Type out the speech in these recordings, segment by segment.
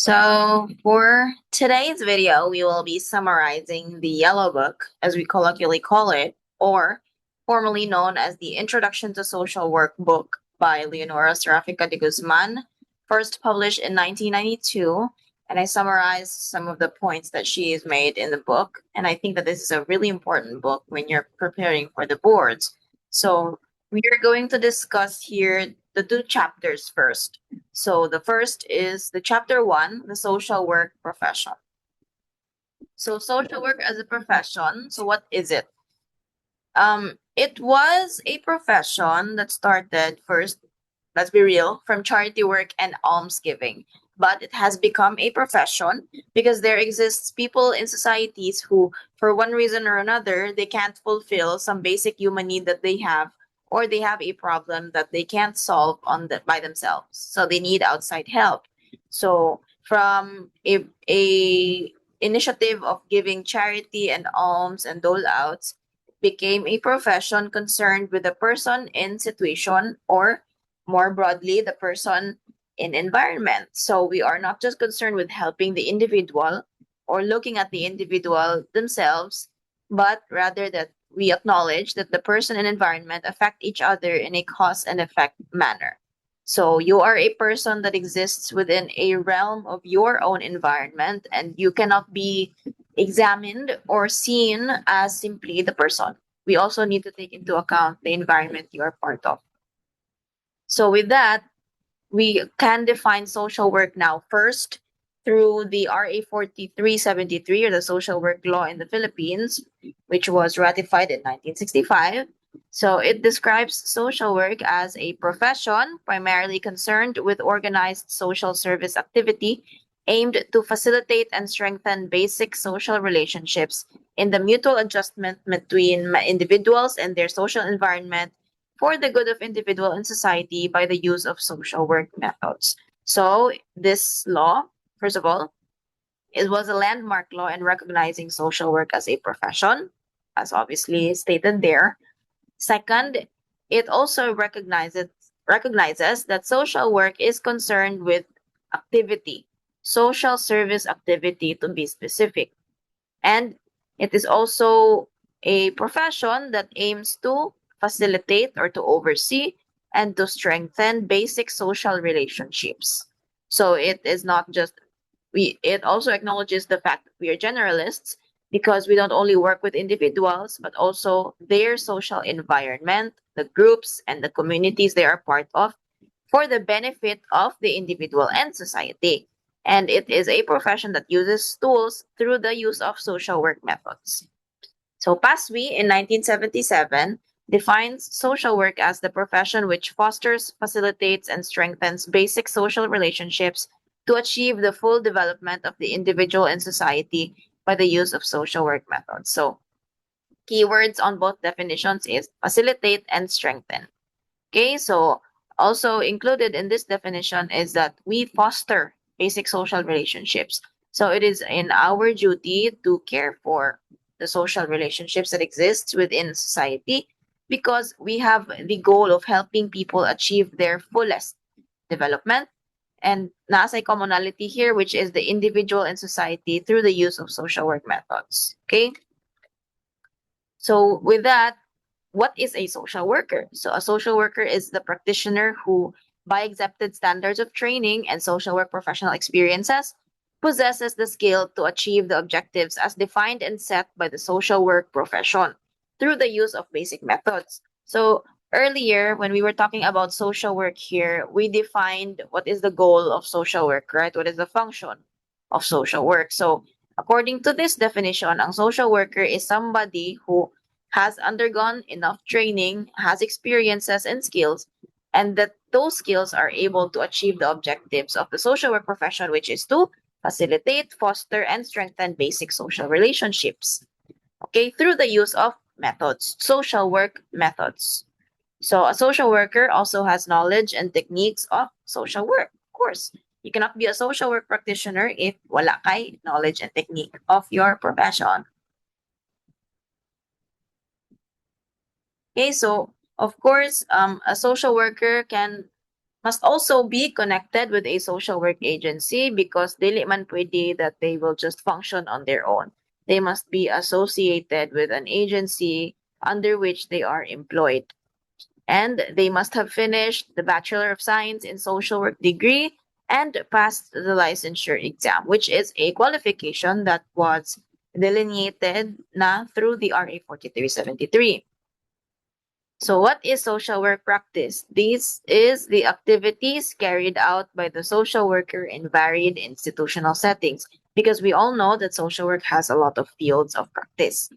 So, for today's video, we will be summarizing the Yellow Book, as we colloquially call it, or formerly known as the Introduction to Social Work book by Leonora Serafica de Guzman, first published in 1992. And I summarized some of the points that she has made in the book. And I think that this is a really important book when you're preparing for the boards. So, we are going to discuss here the two chapters first. So the first is the chapter one, the social work profession. So social work as a profession. So what is it? It was a profession that started first, let's be real, from charity work and almsgiving. But it has become a profession because there exists people in societies who, for one reason or another, they can't fulfill some basic human need that they have, or they have a problem that they can't solve by themselves. So they need outside help. So from a initiative of giving charity and alms and dole outs became a profession concerned with the person in situation, or more broadly the person in environment. So we are not just concerned with helping the individual or looking at the individual themselves, but rather that we acknowledge that the person and environment affect each other in a cause and effect manner. So you are a person that exists within a realm of your own environment, and you cannot be examined or seen as simply the person. We also need to take into account the environment you are part of. So, with that, we can define social work now first through the RA 4373, or the social work law in the Philippines, which was ratified in 1965. So it describes social work as a profession primarily concerned with organized social service activity aimed to facilitate and strengthen basic social relationships in the mutual adjustment between individuals and their social environment for the good of individual and society by the use of social work methods. So this law, first of all, it was a landmark law in recognizing social work as a profession, as obviously stated there. Second, it also recognizes that social work is concerned with activity, social service activity to be specific. And it is also a profession that aims to facilitate or to oversee and to strengthen basic social relationships. So it is not just it also acknowledges the fact that we are generalists because we don't only work with individuals but also their social environment, the groups and the communities they are part of for the benefit of the individual and society. And it is a profession that uses tools through the use of social work methods. So PASWI in 1977 defines social work as the profession which fosters, facilitates, and strengthens basic social relationships to achieve the full development of the individual and society by the use of social work methods. So keywords on both definitions is facilitate and strengthen. Okay, so also included in this definition is that we foster basic social relationships. So it is in our duty to care for the social relationships that exist within society because we have the goal of helping people achieve their fullest development. And nasa a commonality here, which is the individual and society through the use of social work methods. Okay, so with that, what is a social worker? So, a social worker is the practitioner who, by accepted standards of training and social work professional experiences, possesses the skill to achieve the objectives as defined and set by the social work profession through the use of basic methods. So, earlier, when we were talking about social work here, we defined what is the goal of social work, right? What is the function of social work? So, according to this definition, ang social worker is somebody who has undergone enough training, has experiences and skills, and that those skills are able to achieve the objectives of the social work profession, which is to facilitate, foster, and strengthen basic social relationships. Okay, through the use of methods, social work methods. So a social worker also has knowledge and techniques of social work. Of course, you cannot be a social work practitioner if wala kay knowledge and technique of your profession. Okay, so of course, a social worker can must also be connected with a social work agency because dili man pwede that they will just function on their own. They must be associated with an agency under which they are employed. And they must have finished the Bachelor of Science in Social Work degree and passed the licensure exam, which is a qualification that was delineated na through the RA 4373. So what is social work practice? This is the activities carried out by the social worker in varied institutional settings because we all know that social work has a lot of fields of practice.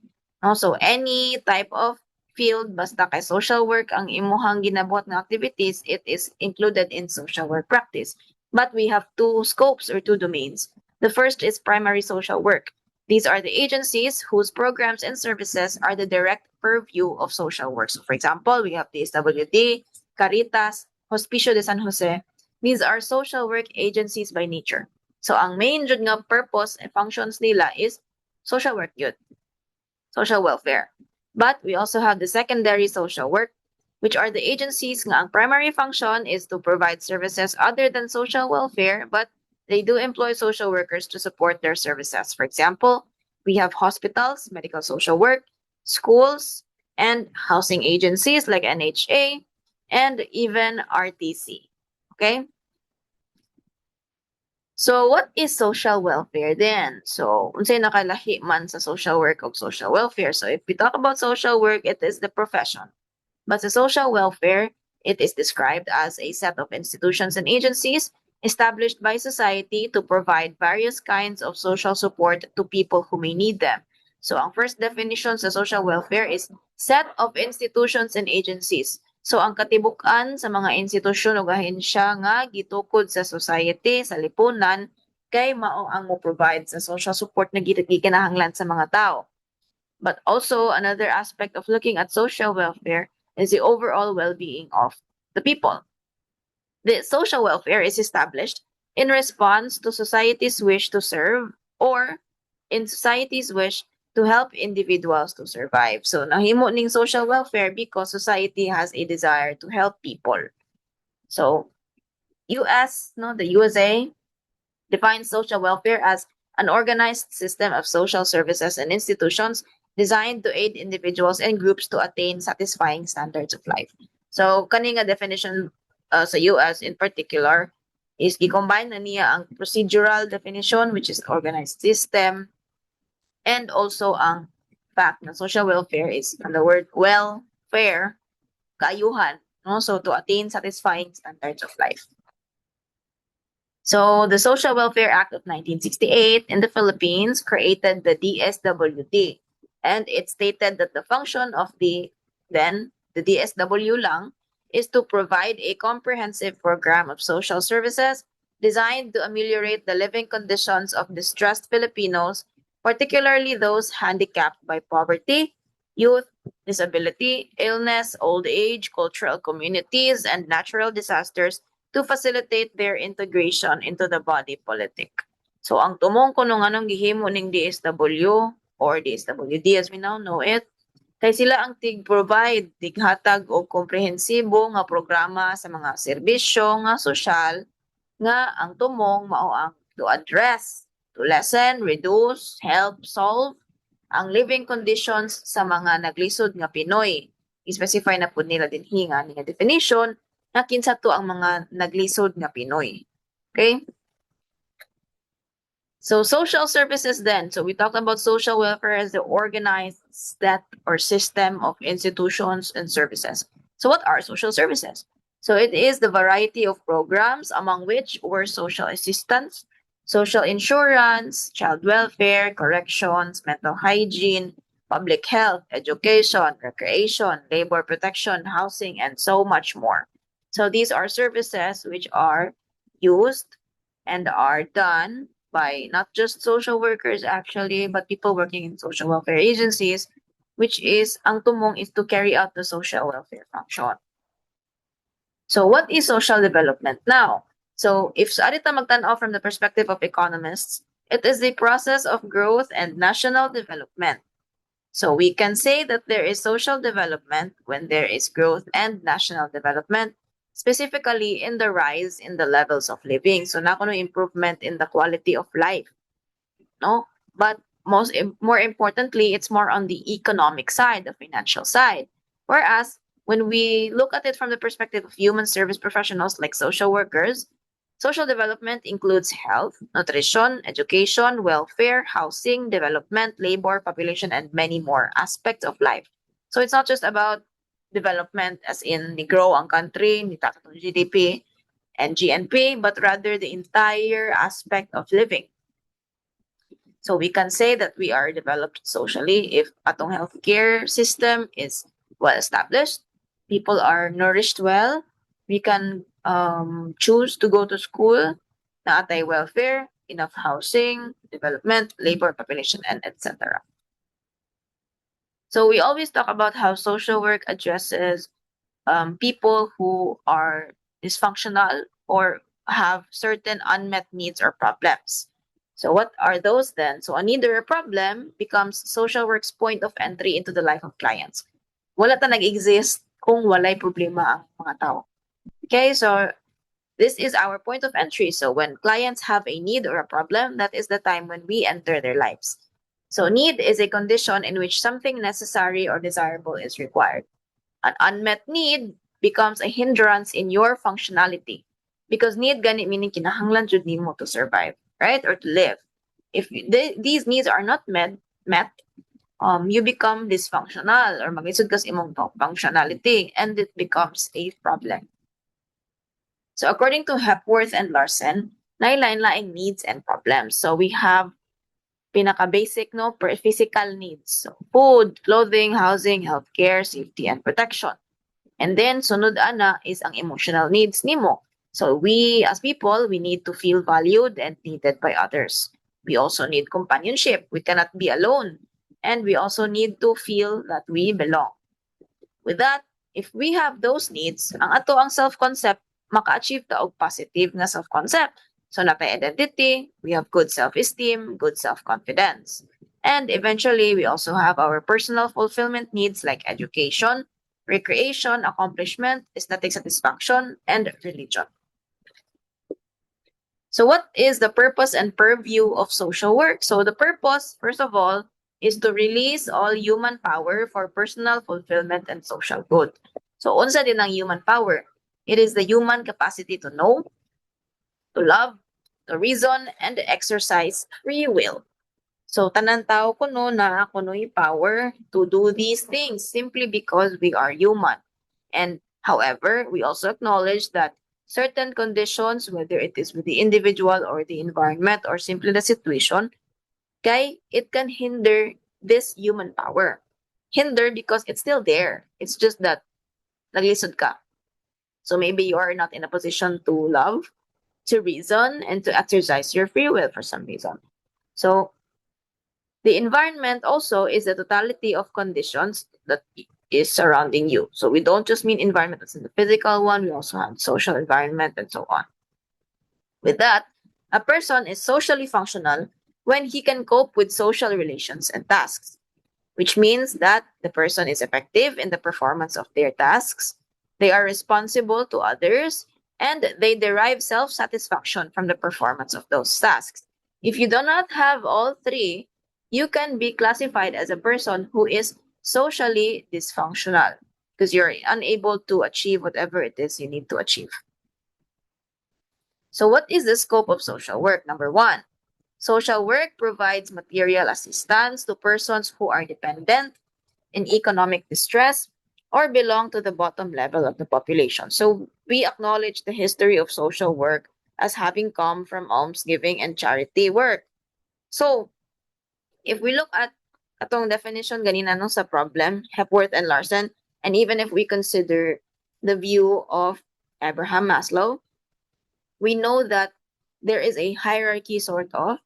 Also, any type of field, basta kay social work ang imuhang ginabuhat na activities, it is included in social work practice. But we have two scopes or two domains. The first is primary social work. These are the agencies whose programs and services are the direct purview of social work. So, for example, we have the SWD, Caritas, Hospicio de San Jose. These are social work agencies by nature. So, ang main jud nga purpose and functions nila is social work yun, social welfare. But we also have the secondary social work, which are the agencies nga ang primary function is to provide services other than social welfare, but they do employ social workers to support their services. For example, we have hospitals, medical social work, schools, and housing agencies like NHA, and even RTC. Okay? So, what is social welfare then? So, unsay nakalahi man sa social work o social welfare. So, if we talk about social work, it is the profession. But sa social welfare, it is described as a set of institutions and agencies established by society to provide various kinds of social support to people who may need them. So, ang first definition sa social welfare is set of institutions and agencies. So, ang katibuk-an sa mga institusyon o ahensya nga gitukod sa society, sa lipunan, kay mao ang mo provide sa social support na gikinahanglan sa mga tao. But also, another aspect of looking at social welfare is the overall well-being of the people. The social welfare is established in response to society's wish to serve or in society's wish to help individuals to survive. So, nahimo ning social welfare because society has a desire to help people. So, the USA defines social welfare as an organized system of social services and institutions designed to aid individuals and groups to attain satisfying standards of life. So, kaning nga definition sa US in particular is gi-combine na niya ang procedural definition, which is organized system, and also ang fact na social welfare is from the word welfare, kaayuhan, no? So, to attain satisfying standards of life. So, the Social Welfare Act of 1968 in the Philippines created the DSWD. And it stated that the function of the DSW lang, is to provide a comprehensive program of social services designed to ameliorate the living conditions of distressed Filipinos, particularly those handicapped by poverty, youth, disability, illness, old age, cultural communities, and natural disasters to facilitate their integration into the body politic. So, ang tumong kuno nga nung gihimo ning DSW or DSWD as we now know it, kay sila ang tig-provide, tighatag o komprehensibo nga programa sa mga serbisyo nga sosyal nga ang tumong mao ang to address, to lessen, reduce, help, solve ang living conditions sa mga naglisod nga Pinoy. I-specify na po nila din hinga nga definition na kinsa to ang mga naglisod nga Pinoy. Okay? So social services then. So we talked about social welfare as the organized set or system of institutions and services. So what are social services? So it is the variety of programs among which were social assistance, social insurance, child welfare, corrections, mental hygiene, public health, education, recreation, labor protection, housing, and so much more. So these are services which are used and are done by not just social workers actually, but people working in social welfare agencies, which is, ang tumong is to carry out the social welfare function. So what is social development now? So if sa arita magtan-aw from the perspective of economists, it is the process of growth and national development. So we can say that there is social development when there is growth and national development. specifically in the rise in the levels of living. So not only improvement in the quality of life, no, but more importantly, it's more on the economic side, the financial side. Whereas when we look at it from the perspective of human service professionals like social workers, social development includes health, nutrition, education, welfare, housing, development, labor, population, and many more aspects of life. So it's not just about development as in ni grow ang country, ni tatatong GDP and GNP, but rather the entire aspect of living. So we can say that we are developed socially if atong healthcare system is well established, people are nourished well, we can choose to go to school, naatay welfare, enough housing, development, labor, population, and etc. So we always talk about how social work addresses people who are dysfunctional or have certain unmet needs or problems. So what are those then? So a need or a problem becomes social work's point of entry into the life of clients. Wala ta nag-exist kung walay problema ang mga tao. Okay, so this is our point of entry. So when clients have a need or a problem, that is the time when we enter their lives. So need is a condition in which something necessary or desirable is required. An unmet need becomes a hindrance in your functionality because need gani meaning kinahanglan jud nimo to survive, right, or to live. If these needs are not met, you become dysfunctional or magisud kas imong functionality and it becomes a problem. So according to Hepworth and Larson, lain-laing needs and problems. So we have pinaka-basic, no, physical needs. So food, clothing, housing, healthcare, safety, and protection. And then, sunod ana is ang emotional needs nimo. So we, as people, we need to feel valued and needed by others. We also need companionship. We cannot be alone. And we also need to feel that we belong. With that, if we have those needs, ang ato ang self-concept, maka-achieve ta og positive na self-concept. So natay identity, we have good self-esteem, good self-confidence. And eventually, we also have our personal fulfillment needs like education, recreation, accomplishment, aesthetic satisfaction, and religion. So what is the purpose and purview of social work? So the purpose, first of all, is to release all human power for personal fulfillment and social good. So unsa din ang human power? It is the human capacity to know, to love, to reason, and to exercise free will. So tanan tao kuno na kuno'y power to do these things simply because we are human. And however, we also acknowledge that certain conditions, whether it is with the individual or the environment or simply the situation, kay it can hinder this human power. Hinder because it's still there. It's just that naglisod ka. So maybe you are not in a position to love, to reason, and to exercise your free will for some reason. So the environment also is the totality of conditions that is surrounding you. So we don't just mean environment that's in the physical one, we also have social environment and so on. With that, a person is socially functional when he can cope with social relations and tasks, which means that the person is effective in the performance of their tasks, they are responsible to others, and they derive self-satisfaction from the performance of those tasks. If you do not have all three, you can be classified as a person who is socially dysfunctional because you're unable to achieve whatever it is you need to achieve. So what is the scope of social work? Number one, social work provides material assistance to persons who are dependent, in economic distress, or belong to the bottom level of the population. So we acknowledge the history of social work as having come from almsgiving and charity work. So if we look at atong definition ganina no sa problem, Hepworth and Larson, and even if we consider the view of Abraham Maslow, we know that there is a hierarchy sort of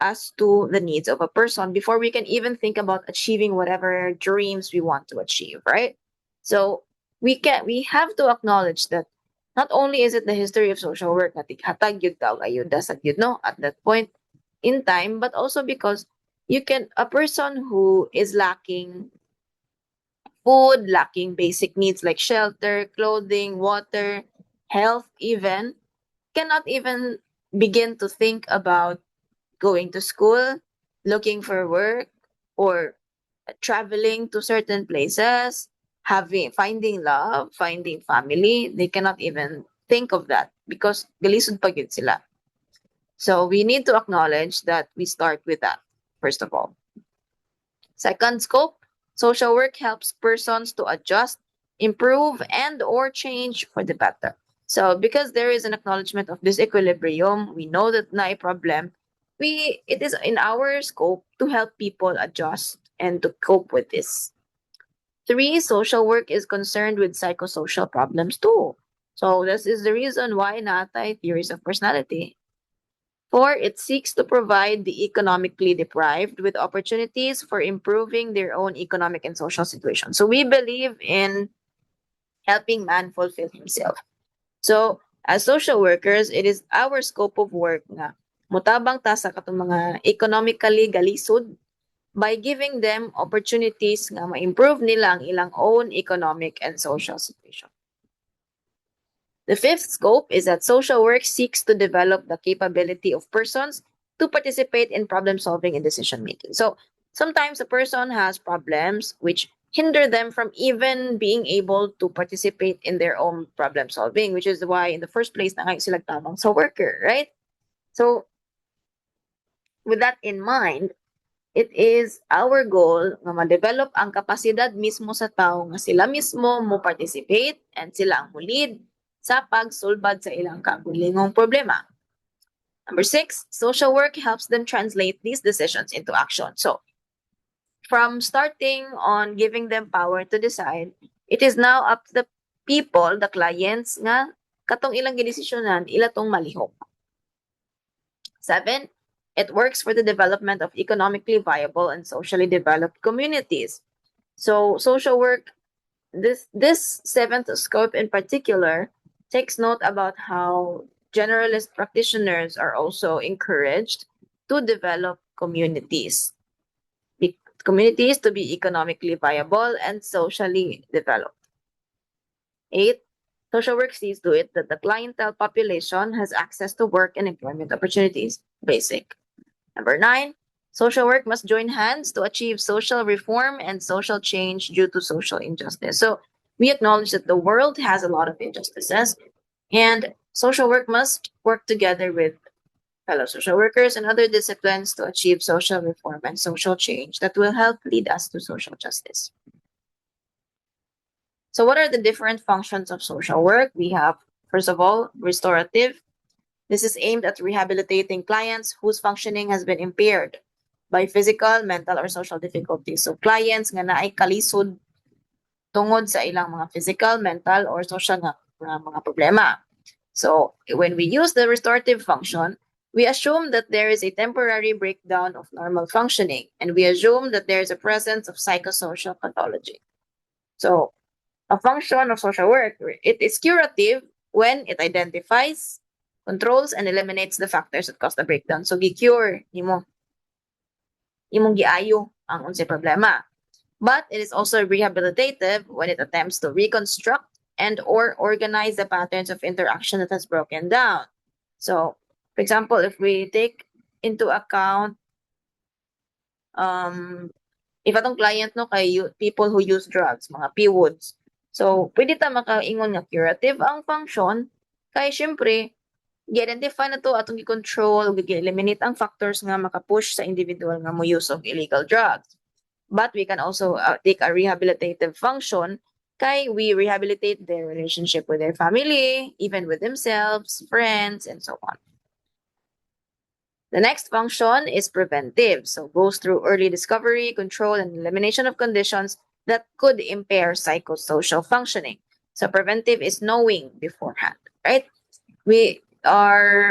as to the needs of a person before we can even think about achieving whatever dreams we want to achieve, right? So we have to acknowledge that not only is it the history of social work na hatag yun daw ayun dasag yun no at that point in time, but also because a person who is lacking food, lacking basic needs like shelter, clothing, water, health even, cannot even begin to think about going to school, looking for work, or traveling to certain places, finding love, finding family. They cannot even think of that because galisod pa gyud sila. So we need to acknowledge that we start with that, first of all. Second scope, social work helps persons to adjust, improve, and or change for the better. So because there is an acknowledgement of disequilibrium, we know that na a problem, it is in our scope to help people adjust and to cope with this. Three, social work is concerned with psychosocial problems too. So this is the reason why natay theories of personality. Four, it seeks to provide the economically deprived with opportunities for improving their own economic and social situation. So we believe in helping man fulfill himself. So as social workers, it is our scope of work na mutabang ta sa katong mga economically galisod by giving them opportunities nga ma-improve nila ang ilang own economic and social situation. The fifth scope is that social work seeks to develop the capability of persons to participate in problem solving and decision making. So sometimes a person has problems which hinder them from even being able to participate in their own problem solving, which is why in the first place na sila tabang sa worker, right? So with that in mind, it is our goal nga ma-develop ang kapasidad mismo sa tao nga sila mismo mo participate and sila ang mulid sa pagsulbad sa ilang kagulingong problema. Number 6, social work helps them translate these decisions into action. So, from starting on giving them power to decide, it is now up to the people, the clients, nga katong ilang gidesisyonan, ila tong malihok. 7, it works for the development of economically viable and socially developed communities. So, social work, this seventh scope in particular, takes note about how generalist practitioners are also encouraged to develop communities. Communities to be economically viable and socially developed. 8, social work sees to it that the clientele population has access to work and employment opportunities. Basic. Number 9, social work must join hands to achieve social reform and social change due to social injustice. So we acknowledge that the world has a lot of injustices, and social work must work together with fellow social workers and other disciplines to achieve social reform and social change that will help lead us to social justice. So what are the different functions of social work? We have, first of all, restorative. This is aimed at rehabilitating clients whose functioning has been impaired by physical, mental, or social difficulties. So clients nga naay kalisod tungod sa ilang mga physical, mental, or social nga mga problema. So when we use the restorative function, we assume that there is a temporary breakdown of normal functioning, and we assume that there is a presence of psychosocial pathology. So a function of social work, it is curative when it identifies, controls, and eliminates the factors that cause the breakdown. So gi-cure imong giayo ang unsay problema. But it is also rehabilitative when it attempts to reconstruct and or organize the patterns of interaction that has broken down. So, for example, if we take into account if atong client no kay people who use drugs, mga PWODs. So, pwede ta makaingon nga curative ang function kay syempre gi-identify na to atong gi-control, gi-eliminate ang factors nga makapush sa individual nga mo use of illegal drugs. But we can also take a rehabilitative function kay we rehabilitate their relationship with their family, even with themselves, friends, and so on. The next function is preventive. So goes through early discovery, control, and elimination of conditions that could impair psychosocial functioning. So preventive is knowing beforehand, right? When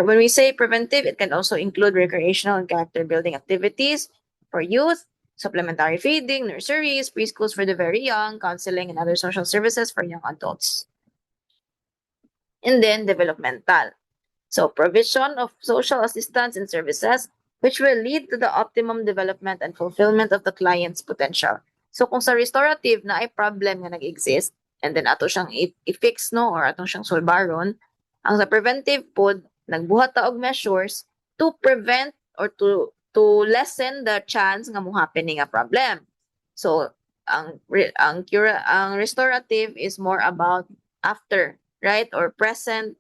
we say preventive, it can also include recreational and character building activities for youth, supplementary feeding, nurseries, preschools for the very young, counseling, and other social services for young adults. And then developmental. So provision of social assistance and services which will lead to the optimum development and fulfillment of the client's potential. So kung sa restorative na ay problem nga nag-exist, and then ato siyang i-fix, no, or ato siyang solbaron. Ang sa preventive pod, nagbuhat ta og measures to prevent or to lessen the chance nga mo happening a problem. So ang restorative is more about after, right, or present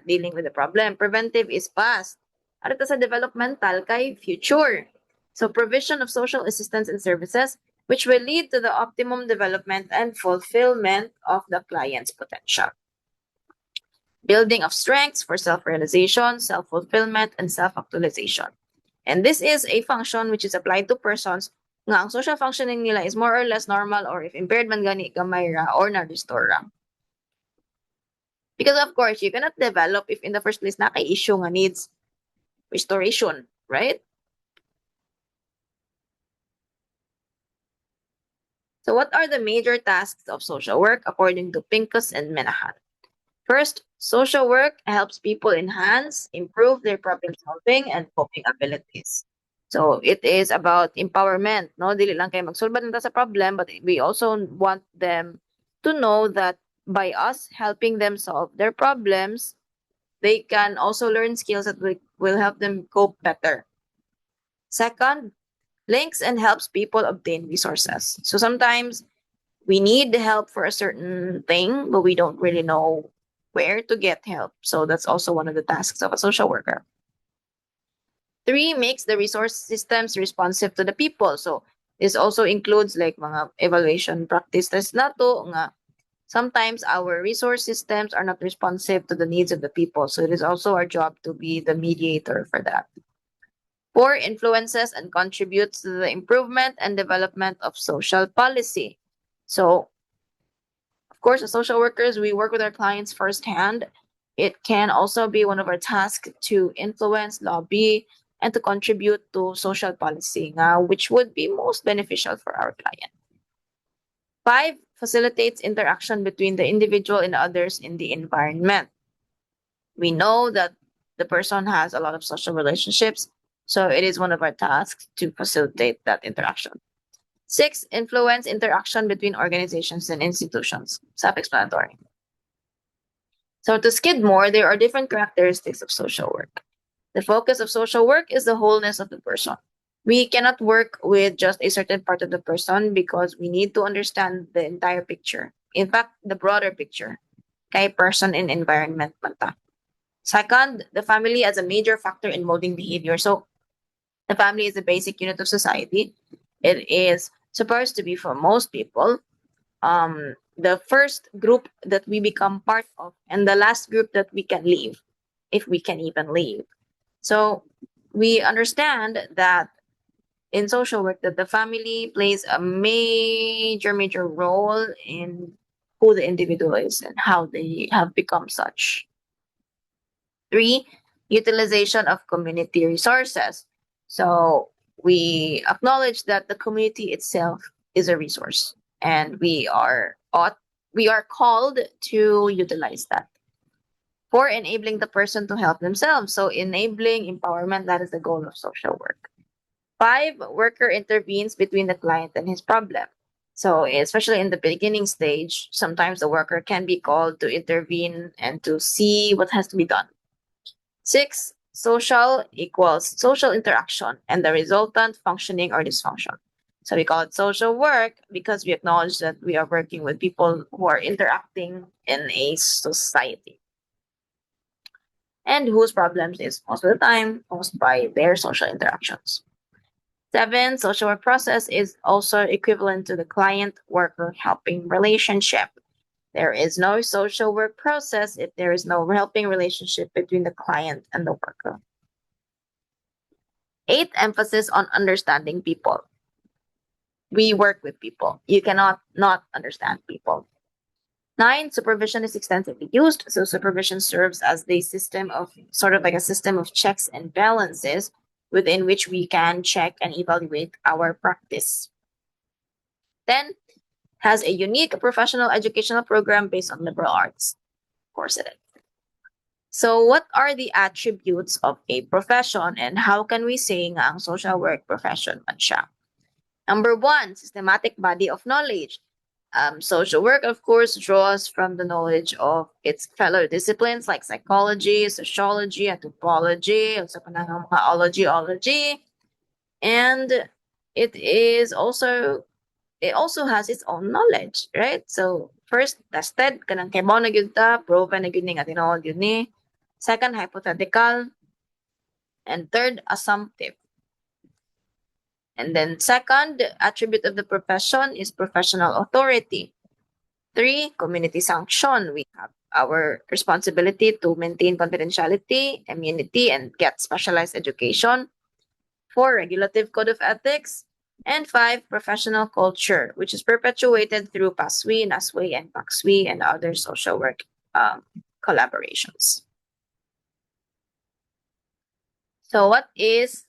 dealing with the problem. Preventive is past. At sa developmental kay future. So provision of social assistance and services which will lead to the optimum development and fulfillment of the client's potential. Building of strengths for self-realization, self-fulfillment, and self-actualization. And this is a function which is applied to persons nga ang social functioning nila is more or less normal, or if impaired man gani gamay ra or na-restore ra. Because of course, you cannot develop if in the first place na kay issue nga needs restoration, right? So what are the major tasks of social work according to Pincus and Menahan? First, social work helps people enhance, improve their problem solving and coping abilities. So it is about empowerment, no? Dili lang kay magsolba nila sa problem, but we also want them to know that by us helping them solve their problems, they can also learn skills that will help them cope better. Second, links and helps people obtain resources. So sometimes we need help for a certain thing, but we don't really know where to get help. So that's also one of the tasks of a social worker. 3, makes the resource systems responsive to the people. So this also includes like mga evaluation practices na to nga sometimes our resource systems are not responsive to the needs of the people. So it is also our job to be the mediator for that. 4, influences and contributes to the improvement and development of social policy. So, of course, as social workers, we work with our clients firsthand. It can also be one of our tasks to influence, lobby, and to contribute to social policy, which would be most beneficial for our client. 5, facilitates interaction between the individual and others in the environment. We know that the person has a lot of social relationships, so it is one of our tasks to facilitate that interaction. 6, influence interaction between organizations and institutions. Self-explanatory. So to Skidmore, there are different characteristics of social work. The focus of social work is the wholeness of the person. We cannot work with just a certain part of the person because we need to understand the entire picture. In fact, the broader picture. Kay person and environment man ta. Second, the family as a major factor in molding behavior. So the family is the basic unit of society. It is supposed to be for most people the first group that we become part of and the last group that we can leave, if we can even leave. So we understand that in social work that the family plays a major role in who the individual is and how they have become such. 3, utilization of community resources. So we acknowledge that the community itself is a resource and we are called to utilize that. 4, enabling the person to help themselves. So enabling empowerment, that is the goal of social work. 5, worker intervenes between the client and his problem. So especially in the beginning stage, sometimes the worker can be called to intervene and to see what has to be done. 6, social equals social interaction and the resultant functioning or dysfunction. So we call it social work because we acknowledge that we are working with people who are interacting in a society and whose problems is most of the time caused by their social interactions. 7, social work process is also equivalent to the client-worker helping relationship. There is no social work process if there is no helping relationship between the client and the worker. 8, emphasis on understanding people. We work with people. You cannot not understand people. 9, supervision is extensively used. So supervision serves as the system of sort of like a system of checks and balances within which we can check and evaluate our practice. 10, has a unique professional educational program based on liberal arts. Of course it is. So what are the attributes of a profession and how can we say nga ang social work profession man siya? Number 1, systematic body of knowledge. Social work, of course, draws from the knowledge of its fellow disciplines like psychology, sociology, anthropology, also panahon mga ology, and it is also it also has its own knowledge, right? So first, tested, kanang kaybaw na gyud ta, proven na gyud ni nga tinuod gyud ni. Second, hypothetical, and third, assumptive. And then second attribute of the profession is professional authority. Three, community sanction. We have our responsibility to maintain confidentiality, immunity, and get specialized education. Four, regulative code of ethics. And five, professional culture, which is perpetuated through PASWI, NASWI, and PACSWI, and other social work collaborations. So what is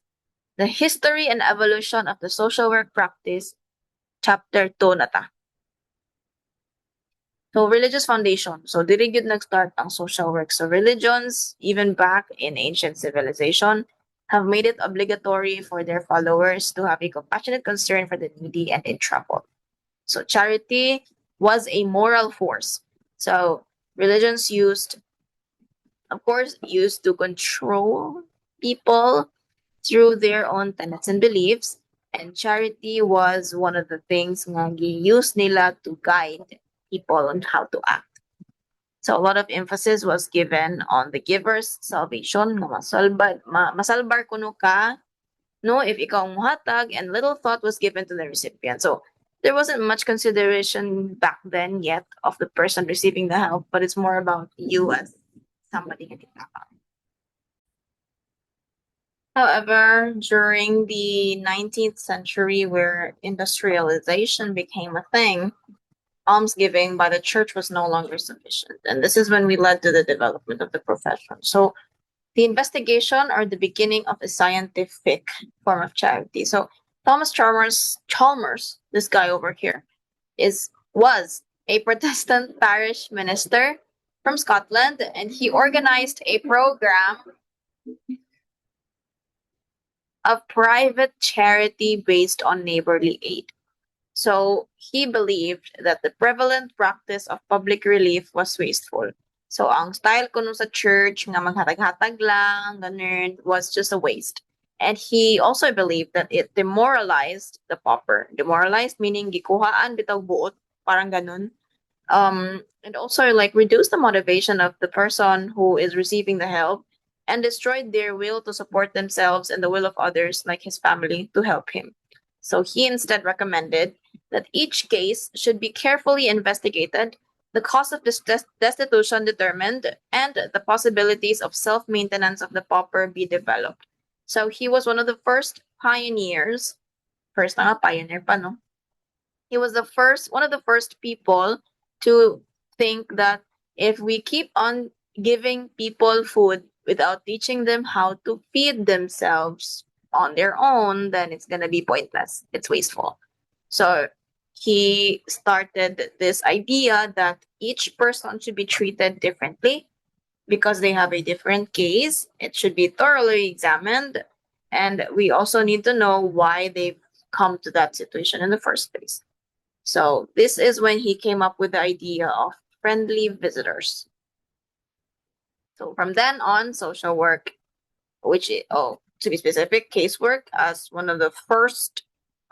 the history and evolution of the social work practice? Chapter 2 na ta. So religious foundation. So diri gyud nag-start ang social work. So religions, even back in ancient civilization, have made it obligatory for their followers to have a compassionate concern for the needy and in trouble. So charity was a moral force. So religions of course, used to control people through their own tenets and beliefs. And charity was one of the things nga gi-use nila to guide people on how to act. So a lot of emphasis was given on the giver's salvation, nga masalbar kuno ka, no, if ikaw ang muhatag, and little thought was given to the recipient. So there wasn't much consideration back then yet of the person receiving the help, but it's more about you as somebody nga gitapang. However, during the 19th century, where industrialization became a thing, almsgiving by the church was no longer sufficient. And this is when we led to the development of the profession. So the investigation or the beginning of a scientific form of charity. So Thomas Chalmers, this guy over here, was a Protestant parish minister from Scotland, and he organized a program of private charity based on neighborly aid. So he believed that the prevalent practice of public relief was wasteful. So ang style kuno sa church nga maghatag-hatag lang, ganun, was just a waste. And he also believed that it demoralized the pauper. Demoralized meaning gikuhaan bitaw buot, parang ganun. And also like reduce the motivation of the person who is receiving the help and destroyed their will to support themselves and the will of others, like his family, to help him. So he instead recommended that each case should be carefully investigated, the cause of destitution determined, and the possibilities of self-maintenance of the pauper be developed. So he was one of the first pioneers. First na nga, pioneer pa, no? He was one of the first people to think that if we keep on giving people food without teaching them how to feed themselves on their own, then it's going to be pointless. It's wasteful. So he started this idea that each person should be treated differently because they have a different case. It should be thoroughly examined. And we also need to know why they've come to that situation in the first place. So this is when he came up with the idea of friendly visitors. So from then on, social work, to be specific, casework as one of the first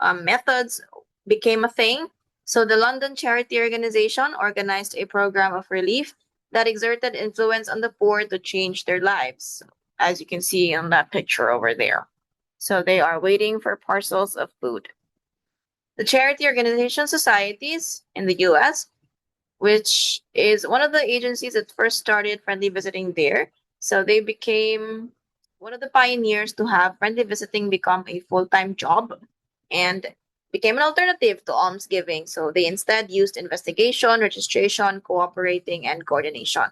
methods became a thing. So the London Charity Organization organized a program of relief that exerted influence on the poor to change their lives, as you can see on that picture over there. So they are waiting for parcels of food. The Charity Organization Societies in the US, which is one of the agencies that first started friendly visiting there. So they became one of the pioneers to have friendly visiting become a full-time job and became an alternative to almsgiving. So they instead used investigation, registration, cooperating, and coordination.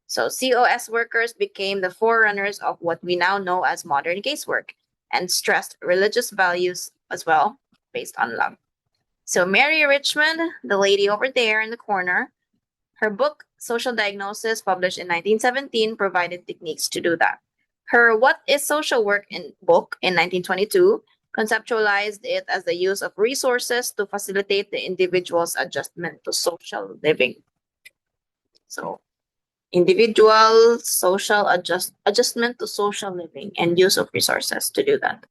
So COS workers became the forerunners of what we now know as modern casework and stressed religious values as well, based on love. So Mary Richmond, the lady over there in the corner, her book, Social Diagnosis, published in 1917, provided techniques to do that. Her What is Social Work book in 1922 conceptualized it as the use of resources to facilitate the individual's adjustment to social living. So, individual social adjustment to social living and use of resources to do that.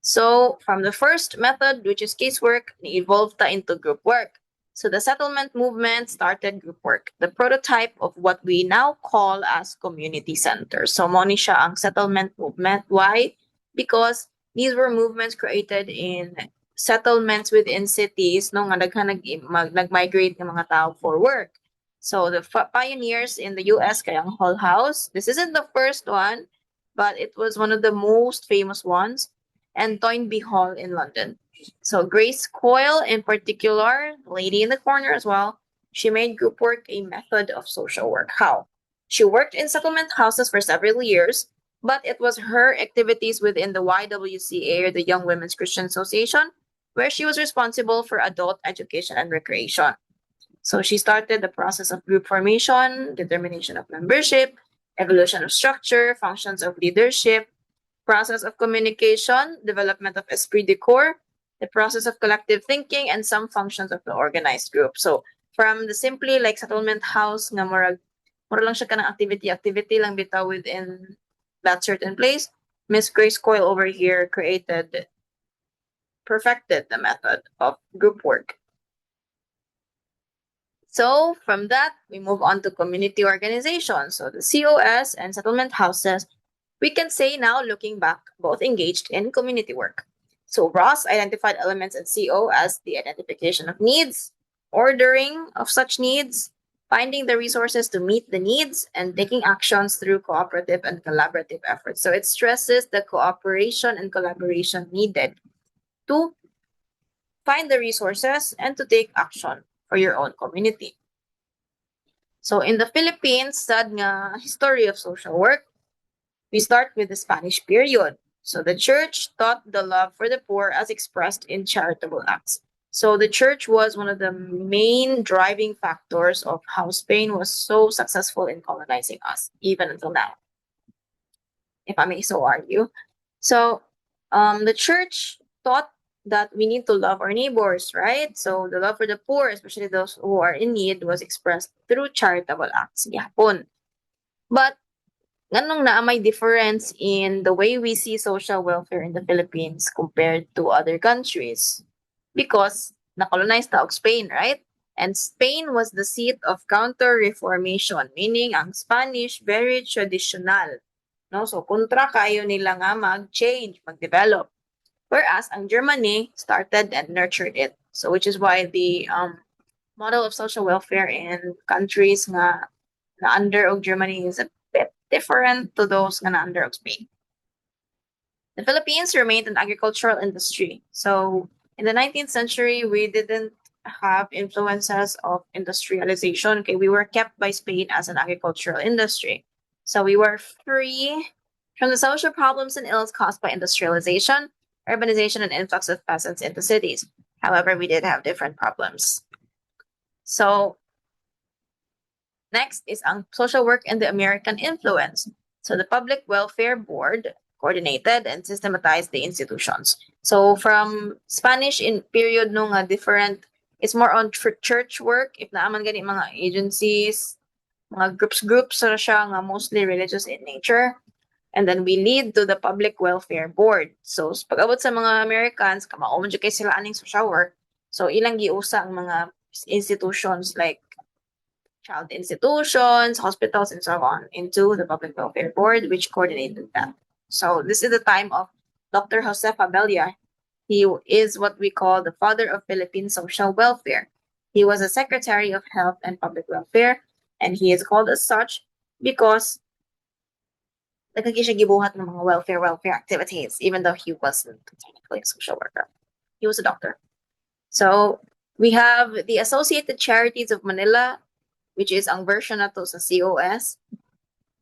So, from the first method, which is casework, evolved into group work. So, the settlement movement started group work, the prototype of what we now call as community centers. So, mo ni siya ang settlement movement. Why? Because these were movements created in settlements within cities no nga nag-migrate ng mga tao for work. So, the pioneers in the US, kayang Hull House, this isn't the first one, but it was one of the most famous ones, and Toynbee Hall in London. So Grace Coyle, in particular, lady in the corner as well, she made group work a method of social work. How? She worked in settlement houses for several years, but it was her activities within the YWCA, or the Young Women's Christian Association, where she was responsible for adult education and recreation. So she started the process of group formation, determination of membership, evolution of structure, functions of leadership, process of communication, development of esprit de corps, the process of collective thinking, and some functions of the organized group. So from the simply like settlement house nga mura lang siya kanang activity lang bitaw within that certain place, Miss Grace Coyle over here perfected the method of group work. So from that, we move on to community organization. So the COS and settlement houses, we can say now, looking back, both engaged in community work. So Ross identified elements in CO as the identification of needs, ordering of such needs, finding the resources to meet the needs, and taking actions through cooperative and collaborative efforts. So it stresses the cooperation and collaboration needed to find the resources and to take action for your own community. So in the Philippines, sad nga history of social work, we start with the Spanish period. So the church taught the love for the poor as expressed in charitable acts. So the church was one of the main driving factors of how Spain was so successful in colonizing us, even until now, if I may so argue. So the church taught that we need to love our neighbors, right? So the love for the poor, especially those who are in need, was expressed through charitable acts. Gihapon. But ganong na may difference in the way we see social welfare in the Philippines compared to other countries. Because na-colonize ta og Spain, right? And Spain was the seat of counter-reformation, meaning ang Spanish very traditional. No? So kontra kayo nila nga mag-change, mag-develop. Whereas ang Germany started and nurtured it. So which is why the model of social welfare in countries nga na under og Germany is a bit different to those nga na under og Spain. The Philippines remained an agricultural industry. So in the 19th century, we didn't have influences of industrialization. Okay, we were kept by Spain as an agricultural industry. So we were free from the social problems and ills caused by industrialization, urbanization, and influx of peasants into cities. However, we did have different problems. So next is ang social work and the American influence. So the Public Welfare Board coordinated and systematized the institutions. So from Spanish in period nung different, it's more on church work. If naaman gani mga agencies, mga groups na siya nga mostly religious in nature. And then we lead to the Public Welfare Board. So pag-abot sa mga Americans, kamao man jud kay sila aning social work. So ilang giusa ang mga institutions like child institutions, hospitals, and so on into the Public Welfare Board, which coordinated that. So this is the time of Dr. Josef Abella. He is what we call the father of Philippine social welfare. He was a Secretary of Health and Public Welfare, and he is called as such because nagkagi siya gibuhat ng mga welfare activities, even though he wasn't technically a social worker. He was a doctor. So we have the Associated Charities of Manila, which is ang version na to sa COS,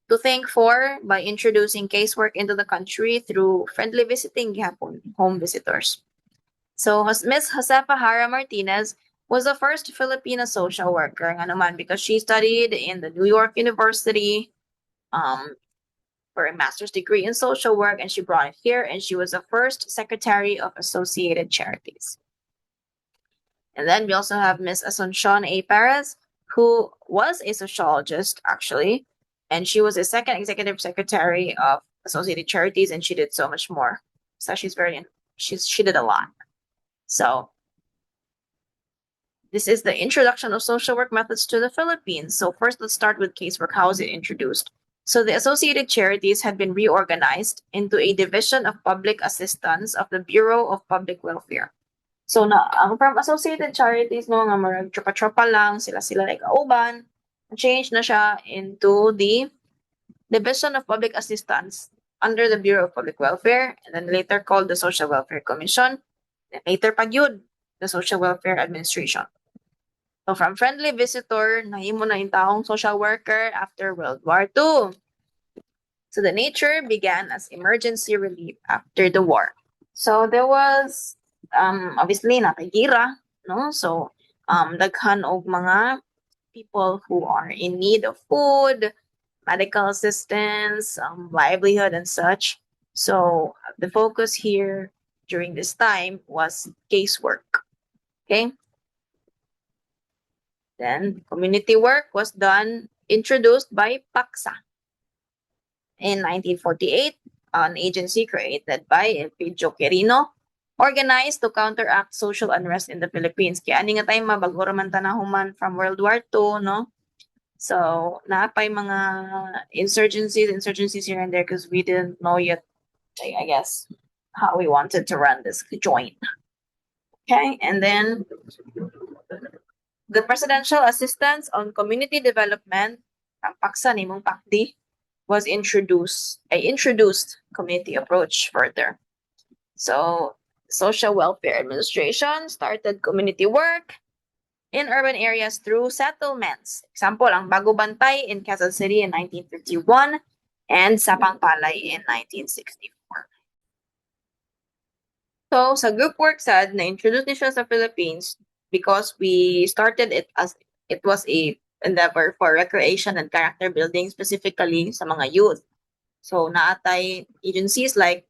to thank for by introducing casework into the country through friendly visiting gihapon, home visitors. So Ms. Josefa Hara Martinez was the first Filipino social worker nga naman because she studied in the New York University for a master's degree in social work, and she brought it here, and she was the first secretary of Associated Charities. And then we also have Miss Asuncion A. Perez, who was a sociologist, actually, and she was a second executive secretary of Associated Charities, and she did so much more. So she did a lot. So this is the introduction of social work methods to the Philippines. So first, let's start with casework. How is it introduced? So the Associated Charities had been reorganized into a division of public assistance of the Bureau of Public Welfare. So ang from Associated Charities no nga marag tropa-tropa lang sila like kauban, change na siya into the Division of Public Assistance under the Bureau of Public Welfare, and then later called the Social Welfare Commission, and later pagyud the Social Welfare Administration. So from friendly visitor, nahimo na yung taong social worker after World War II. So the nature began as emergency relief after the war. So there was obviously nakagira, no? So daghan og mga people who are in need of food, medical assistance, livelihood and such. So the focus here during this time was casework. Okay. Then community work was introduced by PACSA. In 1948, an agency created by Elpidio Quirino, organized to counteract social unrest in the Philippines. Kaya ani nga tayo mabaguro man tanahuman from World War II, no? So, naapay mga insurgencies here and there because we didn't know yet, I guess, how we wanted to run this joint. Okay, and then the Presidential Assistance on Community Development, ang paksa ni mong PACD, was introduced community approach further. So, Social Welfare Administration started community work in urban areas through settlements. Example, ang Bago Bantay in Quezon City in 1951 and Sapang Palay in 1964. So, sa group work sad, na-introduce ni siya sa Philippines because we started it as it was a endeavor for recreation and character building, specifically sa mga youth. So, naatay agencies like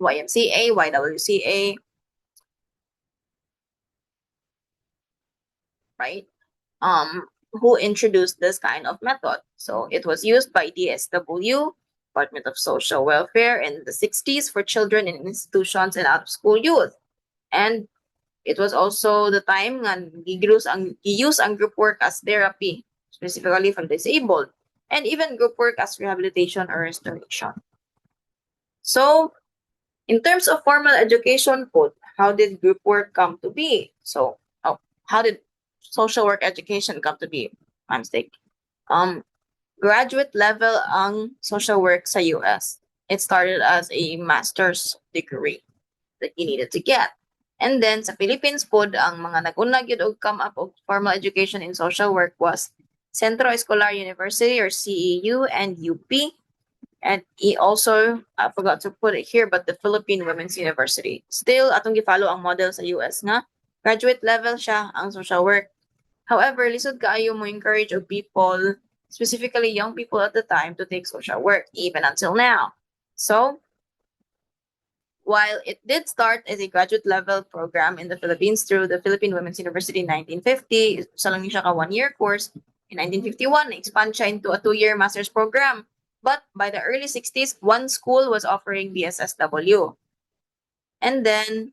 YMCA, YWCA, right? Who introduced this kind of method. So it was used by DSW, Department of Social Welfare, in the 60s for children in institutions and out-of-school youth. And it was also the time nga use ang group work as therapy, specifically for disabled, and even group work as rehabilitation or restoration. So, in terms of formal education po, how did group work come to be? So, how did social work education come to be? My mistake. Graduate level ang social work sa US. It started as a master's degree that you needed to get. And then sa Philippines po, ang mga nag-unag yun og come up of formal education in social work was Centro Escolar University or CEU and UP. And also, I forgot to put it here, but the Philippine Women's University. Still, atong gi-follow ang model sa US nga. Graduate level siya ang social work. However, lisod kaayo mo encourage of people, specifically young people at the time, to take social work, even until now. So, while it did start as a graduate level program in the Philippines through the Philippine Women's University in 1950, isa lang siya ka 1-year course. In 1951, expand siya into a 2-year master's program. But by the early 60s, one school was offering BSSW. And then,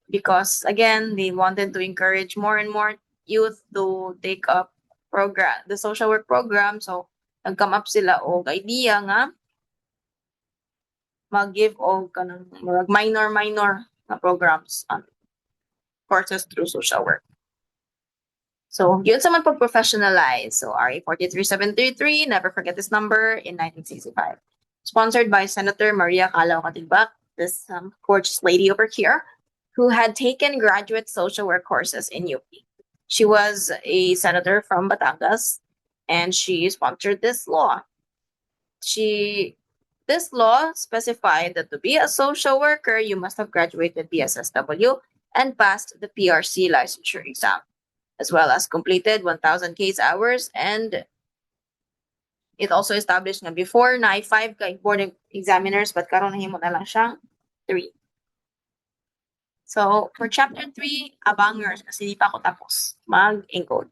because again, they wanted to encourage more and more youth to take up the social work program, so nag-come up sila og idea nga mag-give og kanang minor na programs courses through social work. So, yun sa man pag-professionalize. So, RA 43733, never forget this number, in 1965. Sponsored by Senator Maria Calao Katigbak, this gorgeous lady over here, who had taken graduate social work courses in UP. She was a senator from Batangas, and she sponsored this law. This law specified that to be a social worker, you must have graduated BSSW and passed the PRC licensure exam, as well as completed 1,000 case hours and It also established nga before na ay 5 ka board examiners but karon nahimo na lang siyang 3. So, for chapter 3, abangers kasi di pa ako tapos mag-encode.